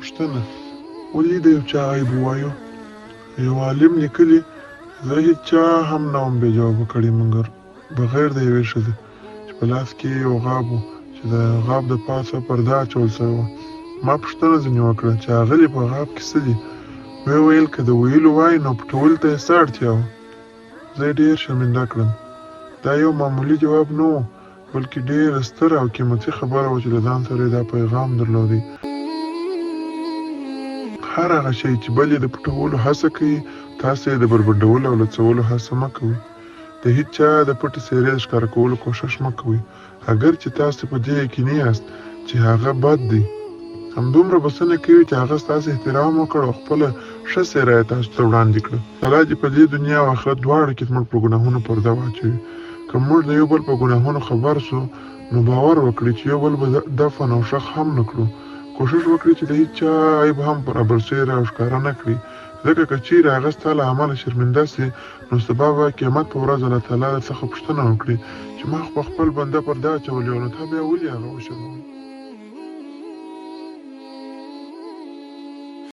پوښتنه: ولې د یو چا عیب ووایو؟ یو عالم لیکلي: زه هیچا هم نه وم بې جوابه کړی مګر بغیر د یوې ښځې چې په لاس کې یې یو غاب و چې د غاب د پاسه پرده اچول سوې وه. ما پوښتنه ځینې وکړه چې اغلې په غاب کې څه دي؟ ویې ویل که د ویلو وای نو پټولو ته یې څه اړتیا وه؟ زه یې ډېر شرمنده کړم. دا یو معمولي جواب نه و بلکې ډېره ستره او قیمتي خبره وه چې له ځان سره یې دا پیغام درلودی: هر هغه شی چې بل یې د پټولو هڅه کوي تاسې یې د بربنډولو او لڅولو هڅه مه کوئ. د هیچا د پټې څېرې د ښکاره کولو کوښښ مه کوئ اگر چې تاسې په دې یقیني یاست چې هغه بد دی. همدومره بسنه کوي چې هغه ستاسې احترام وکړ او خپله ښه څېره یې تاسو ته وړاندې کړه. الله دې په دې دنیا او آخرت دواړو کې زموږ په ګناهونو پرده واچوي. که موږ د یو بل په ګناهونو خبر سو نو باور وکړئ چې یو بل به دفن او ښخ هم نه کړو. کوښښ وکړئ چې د هیچا عیب هم په رابرسېره او ښکاره نه کړئ، ځکه که چیرې هغه ستا له عمله شرمنده سي نو سبا به قیامت په ورځ الله تعالی څخه پوښتنه وکړي چې ما خو په خپل بنده پرده اچولې وه نو تا بیا ولې هغه وشرموئ؟